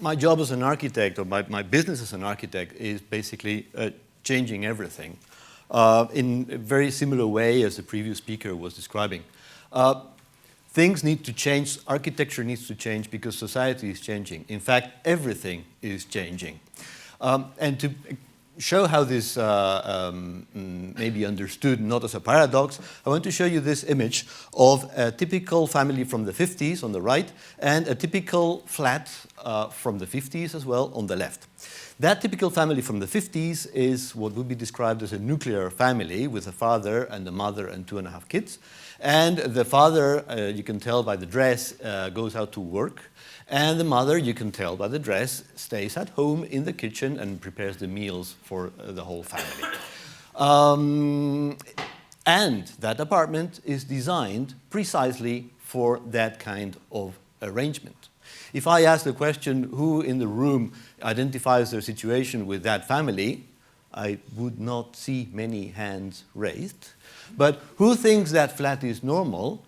my job as an architect, or my business as an architect, is basically changing everything in a very similar way as the previous speaker was describing. Things need to change, architecture needs to change because society is changing. In fact, everything is changing. And to show how this may be understood not as a paradox, I want to show you this image of a typical family from the 50s on the right and a typical flat from the 50s as well on the left. That typical family from the 50s is what would be described as a nuclear family with a father and a mother and 2.5 kids. And the father, you can tell by the dress, goes out to work. And the mother, you can tell by the dress, stays at home in the kitchen and prepares the meals for the whole family. And that apartment is designed precisely for that kind of arrangement. If I ask the question, who in the room identifies their situation with that family, I would not see many hands raised. But who thinks that flat is normal?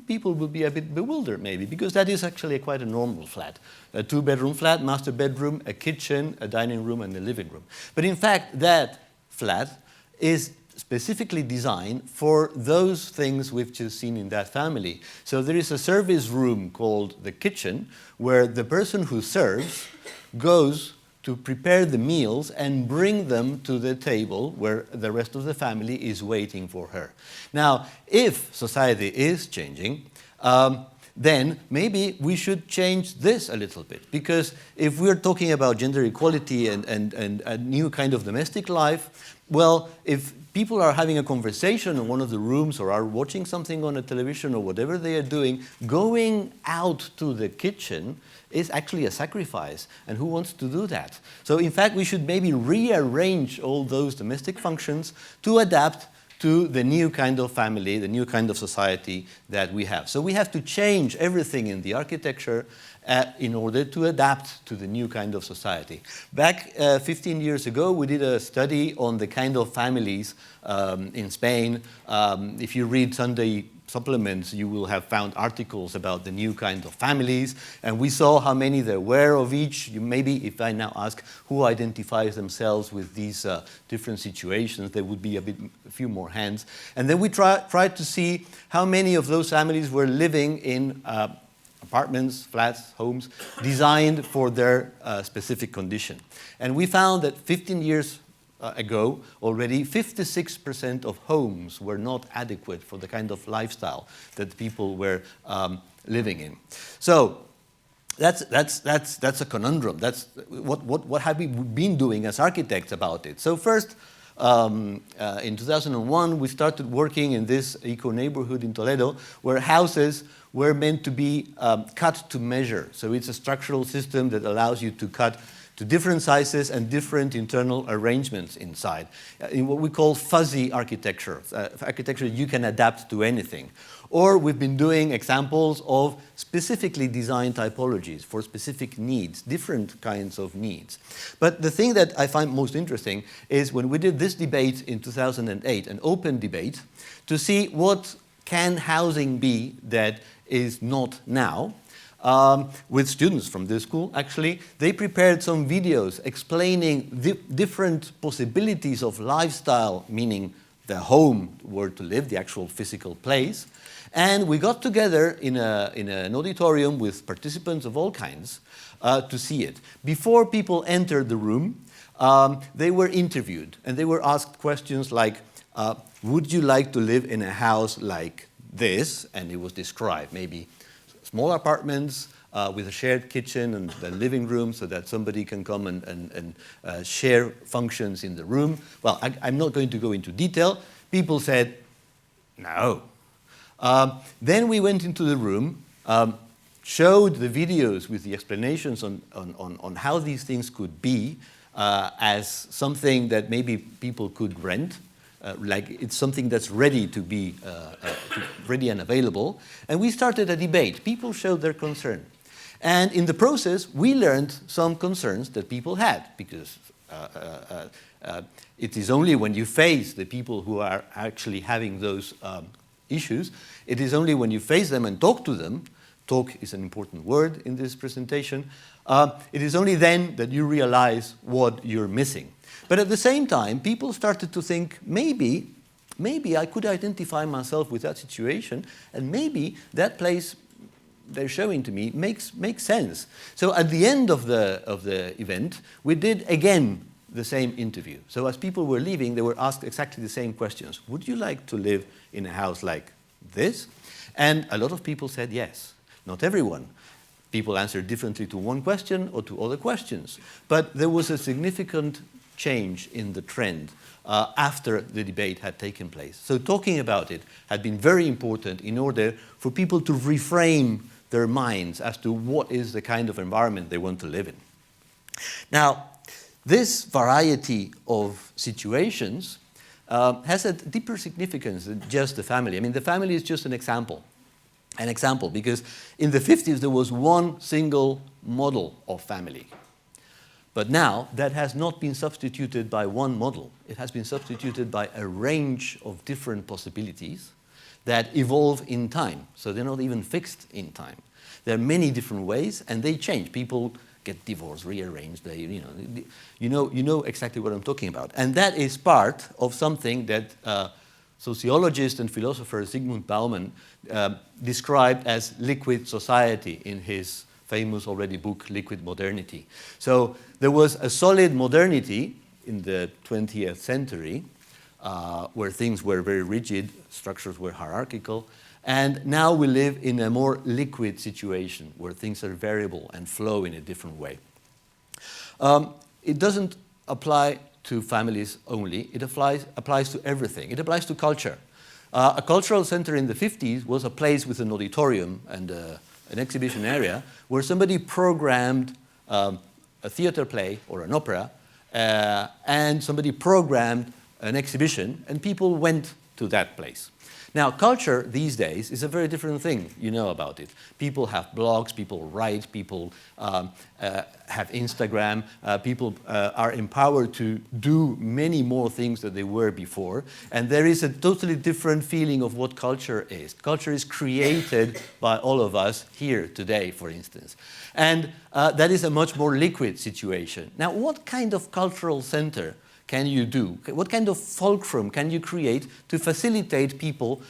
People will be a bit bewildered maybe, because that is actually quite a normal flat. A 2-bedroom flat, master bedroom, a kitchen, a dining room, and a living room. But in fact, that flat is specifically designed for those things we've just seen in that family. So there is a service room called the kitchen, where the person who serves goes to prepare the meals and bring them to the table where the rest of the family is waiting for her. Now, if society is changing, then maybe we should change this a little bit. Because if we're talking about gender equality and a new kind of domestic life, well, if people are having a conversation in one of the rooms or are watching something on a television or whatever they are doing, going out to the kitchen is actually a sacrifice. And who wants to do that? So in fact, we should maybe rearrange all those domestic functions to adapt to the new kind of family, the new kind of society that we have. So we have to change everything in the architecture in order to adapt to the new kind of society. Back 15 years ago, we did a study on the kind of families in Spain. If you read Sunday supplements, you will have found articles about the new kind of families, and we saw how many there were of each. Maybe if I now ask who identifies themselves with these different situations, there would be a few more hands. And then we tried to see how many of those families were living in apartments, flats, homes, designed for their specific condition. And we found that 15 years ago, already 56% of homes were not adequate for the kind of lifestyle that people were living in. So that's a conundrum. That's what have we been doing as architects about it? So first, in 2001, we started working in this eco-neighborhood in Toledo, where houses were meant to be cut to measure. So it's a structural system that allows you to cut to different sizes and different internal arrangements inside, in what we call fuzzy architecture, architecture you can adapt to anything. Or we've been doing examples of specifically designed typologies for specific needs, different kinds of needs. But the thing that I find most interesting is when we did this debate in 2008, an open debate, to see what can housing be that is not now. With students from this school, actually, they prepared some videos explaining different possibilities of lifestyle, meaning the home where to live, the actual physical place. And we got together in an auditorium with participants of all kinds to see it. Before people entered the room, they were interviewed, and they were asked questions like, would you like to live in a house like this? And it was described, maybe small apartments with a shared kitchen and a living room so that somebody can come and share functions in the room. Well, I'm not going to go into detail. People said, no. Then we went into the room, showed the videos with the explanations on how these things could be as something that maybe people could rent. Like it's something that's ready to be ready and available. And we started a debate. People showed their concern. And in the process, we learned some concerns that people had, because it is only when you face the people who are actually having those issues, it is only when you face them and talk to them, talk is an important word in this presentation, it is only then that you realize what you're missing. But at the same time, people started to think, maybe I could identify myself with that situation, and maybe that place they're showing to me makes sense. So at the end of the event, we did again the same interview. So as people were leaving, they were asked exactly the same questions. Would you like to live in a house like this? And a lot of people said yes. Not everyone. People answered differently to one question or to other questions. But there was a significant change in the trend after the debate had taken place. So talking about it had been very important in order for people to reframe their minds as to what is the kind of environment they want to live in. Now, this variety of situations has a deeper significance than just the family. I mean, the family is just an example, because in the 50s there was one single model of family. But now that has not been substituted by one model. It has been substituted by a range of different possibilities that evolve in time. So they're not even fixed in time. There are many different ways, and they change. People get divorced, rearranged. They, you know exactly what I'm talking about. And that is part of something that sociologist and philosopher Zygmunt Bauman described as liquid society in his famous already book, Liquid Modernity. So there was a solid modernity in the 20th century where things were very rigid, structures were hierarchical, and now we live in a more liquid situation where things are variable and flow in a different way. It doesn't apply to families only, it applies to everything. It applies to culture. A cultural center in the 50s was a place with an auditorium and an exhibition area where somebody programmed a theater play or an opera, and somebody programmed an exhibition, and people went to that place. Now, culture these days is a very different thing. You know about it. People have blogs, people write, people have Instagram, people are empowered to do many more things than they were before. And there is a totally different feeling of what culture is. Culture is created by all of us here today, for instance. And that is a much more liquid situation. Now, what kind of cultural center can you do? What kind of fulcrum can you create to facilitate people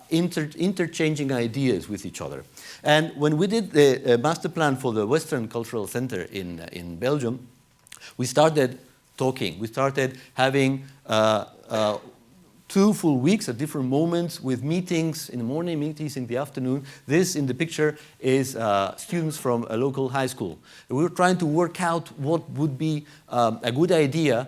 interchanging ideas with each other? And when we did the master plan for the Western Cultural Center in Belgium, we started talking. We started having 2 full weeks at different moments with meetings in the morning, meetings in the afternoon. This, in the picture, is students from a local high school. We were trying to work out what would be a good idea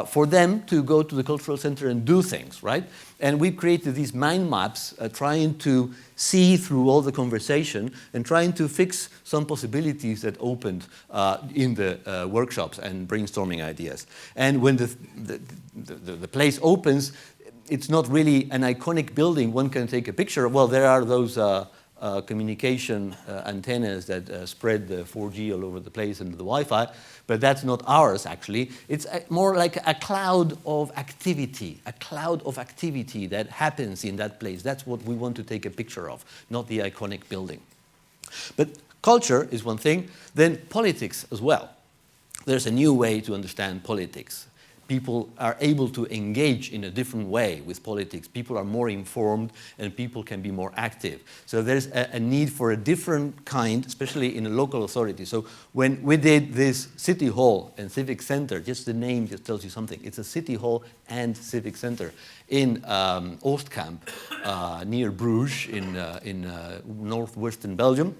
for them to go to the cultural center and do things, right? And we created these mind maps trying to see through all the conversation and trying to fix some possibilities that opened in the workshops and brainstorming ideas. And when the place opens, it's not really an iconic building one can take a picture of. Well, there are those communication antennas that spread the 4G all over the place and the Wi-Fi, but that's not ours, actually. It's more like a cloud of activity that happens in that place. That's what we want to take a picture of, not the iconic building. But culture is one thing, then politics as well. There's a new way to understand politics. People are able to engage in a different way with politics. People are more informed and people can be more active. So there's a need for a different kind, especially in a local authority. So when we did this city hall and civic center, just the name just tells you something. It's a city hall and civic center in Oostkamp, near Bruges in northwestern Belgium.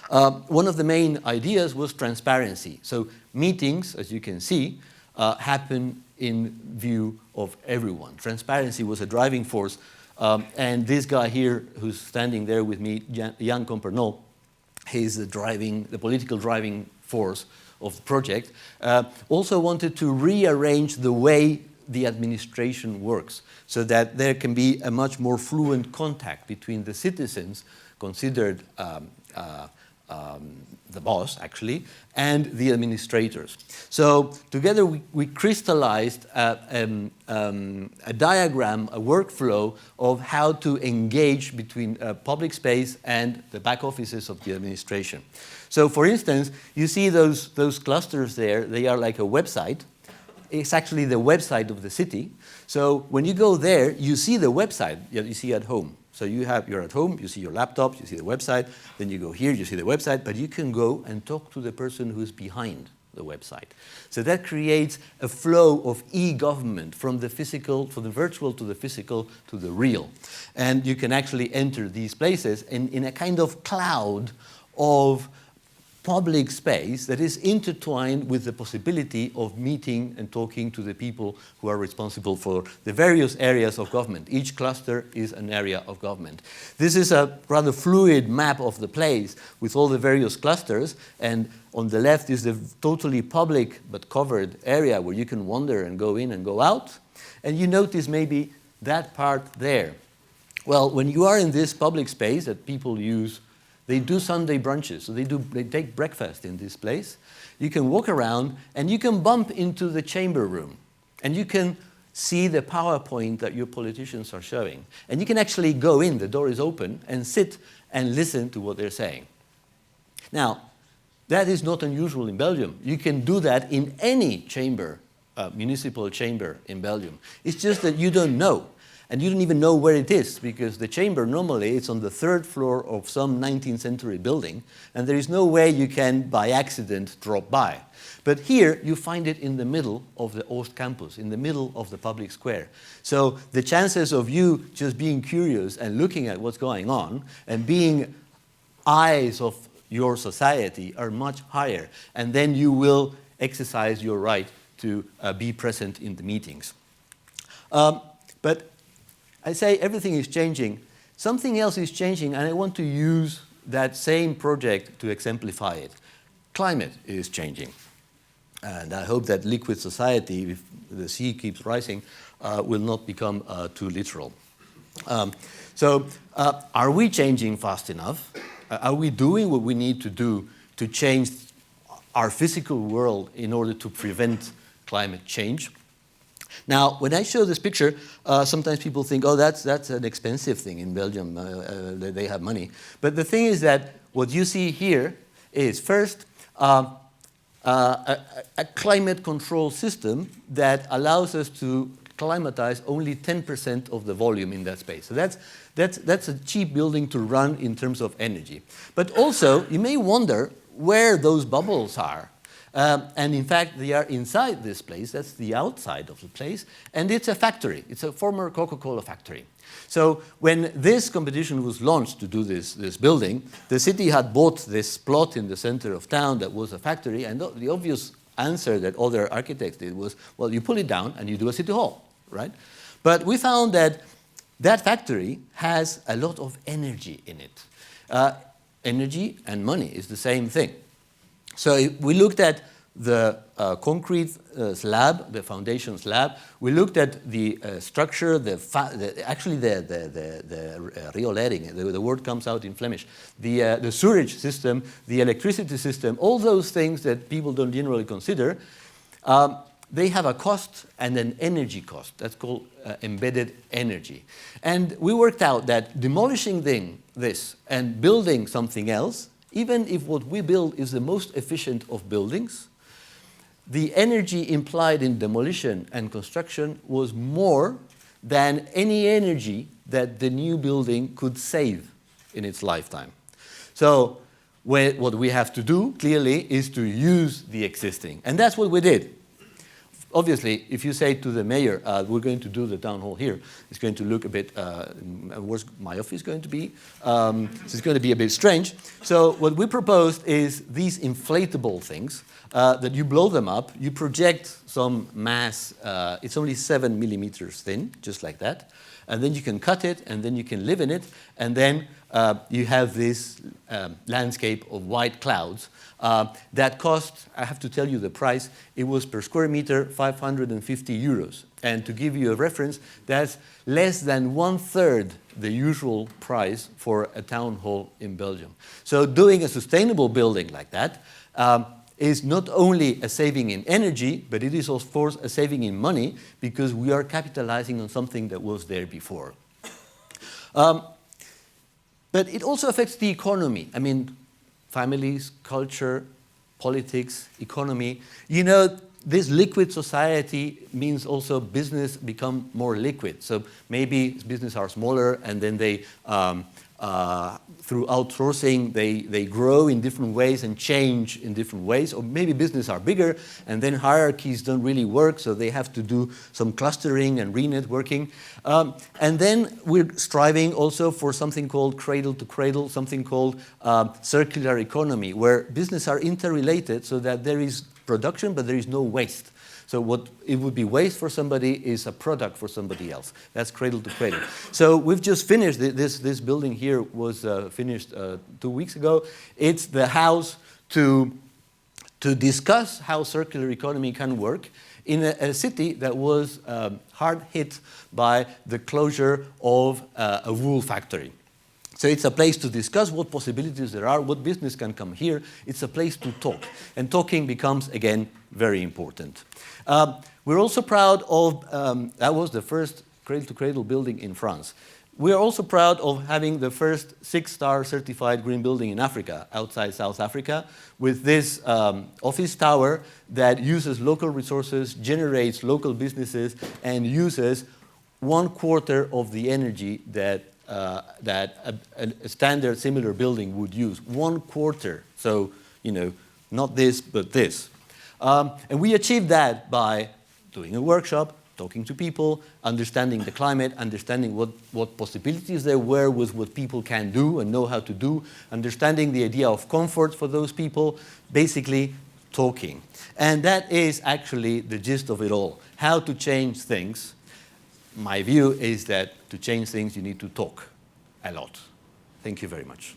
One of the main ideas was transparency. So meetings, as you can see, happen in view of everyone. Transparency was a driving force, and this guy here who's standing there with me, Jan Compernol, he's the political driving force of the project, also wanted to rearrange the way the administration works so that there can be a much more fluent contact between the citizens considered the boss, actually, and the administrators. So together we crystallized a diagram, a workflow of how to engage between public space and the back offices of the administration. So for instance, you see those clusters there, they are like a website. It's actually the website of the city. So when you go there, you see the website that you see at home. So you're at home, you see your laptop, you see the website, then you go here, you see the website, but you can go and talk to the person who's behind the website. So that creates a flow of e-government from the physical, from the virtual to the physical to the real. And you can actually enter these places in a kind of cloud of public space that is intertwined with the possibility of meeting and talking to the people who are responsible for the various areas of government. Each cluster is an area of government. This is a rather fluid map of the place with all the various clusters, and on the left is the totally public but covered area where you can wander and go in and go out. And you notice maybe that part there. Well, when you are in this public space that people use, they do Sunday brunches, so they take breakfast in this place. You can walk around and you can bump into the chamber room and you can see the PowerPoint that your politicians are showing. And you can actually go in, the door is open, and sit and listen to what they're saying. Now, that is not unusual in Belgium. You can do that in any chamber, municipal chamber in Belgium. It's just that you don't know. And you don't even know where it is, because the chamber normally is on the 3rd floor of some 19th century building, and there is no way you can, by accident, drop by. But here, you find it in the middle of the Oost campus, in the middle of the public square. So the chances of you just being curious and looking at what's going on and being eyes of your society are much higher. And then you will exercise your right to be present in the meetings. But I say everything is changing. Something else is changing, and I want to use that same project to exemplify it. Climate is changing. And I hope that liquid society, if the sea keeps rising, will not become too literal. Are we changing fast enough? Are we doing what we need to do to change our physical world in order to prevent climate change? Now, when I show this picture, sometimes people think, oh, that's an expensive thing in Belgium. They have money. But the thing is that what you see here is, first, a climate control system that allows us to climatize only 10% of the volume in that space. So that's a cheap building to run in terms of energy. But also, you may wonder where those bubbles are. And in fact, they are inside this place. That's the outside of the place. And it's a factory. It's a former Coca-Cola factory. So when this competition was launched to do this building, the city had bought this plot in the center of town that was a factory. And the obvious answer that other architects did was, well, you pull it down and you do a city hall, right? But we found that that factory has a lot of energy in it. Energy and money is the same thing. So we looked at the concrete slab, the foundation slab. We looked at the structure, actually the rioletting, the word comes out in Flemish, the sewage system, the electricity system, all those things that people don't generally consider, they have a cost and an energy cost. That's called embedded energy. And we worked out that demolishing this and building something else, even if what we build is the most efficient of buildings, the energy implied in demolition and construction was more than any energy that the new building could save in its lifetime. So what we have to do, clearly, is to use the existing. And that's what we did. Obviously, if you say to the mayor, we're going to do the town hall here, it's going to look a bit, where's my office going to be? So it's going to be a bit strange. So what we proposed is these inflatable things that you blow them up, you project some mass, it's only 7 millimeters thin, just like that, and then you can cut it, and then you can live in it, and then you have this landscape of white clouds that cost, I have to tell you the price, it was per square meter 550 euros. And to give you a reference, that's less than 1/3 the usual price for a town hall in Belgium. So doing a sustainable building like that is not only a saving in energy, but it is of course a saving in money, because we are capitalizing on something that was there before. But it also affects the economy. I mean, families, culture, politics, economy. You know, this liquid society means also business become more liquid. So maybe businesses are smaller, and then they, through outsourcing, they grow in different ways and change in different ways. Or maybe businesses are bigger, and then hierarchies don't really work, so they have to do some clustering and re-networking. And then we're striving also for something called cradle to cradle, something called circular economy, where businesses are interrelated so that there is production, but there is no waste. So what it would be waste for somebody is a product for somebody else. That's cradle to cradle. So we've just finished, this building here was finished 2 weeks ago. It's the house to discuss how circular economy can work in a city that was hard hit by the closure of a wool factory. So it's a place to discuss what possibilities there are, what business can come here. It's a place to talk. And talking becomes, again, very important. We're also proud of, that was the first cradle-to-cradle building in France. We are also proud of having the first 6-star certified green building in Africa, outside South Africa, with this office tower that uses local resources, generates local businesses, and uses 1/4 of the energy that a standard similar building would use. 1/4. So, you know, not this, but this. And we achieved that by doing a workshop, talking to people, understanding the climate, understanding what possibilities there were with what people can do and know how to do, understanding the idea of comfort for those people, basically talking. And that is actually the gist of it all. How to change things. My view is that to change things, you need to talk a lot. Thank you very much.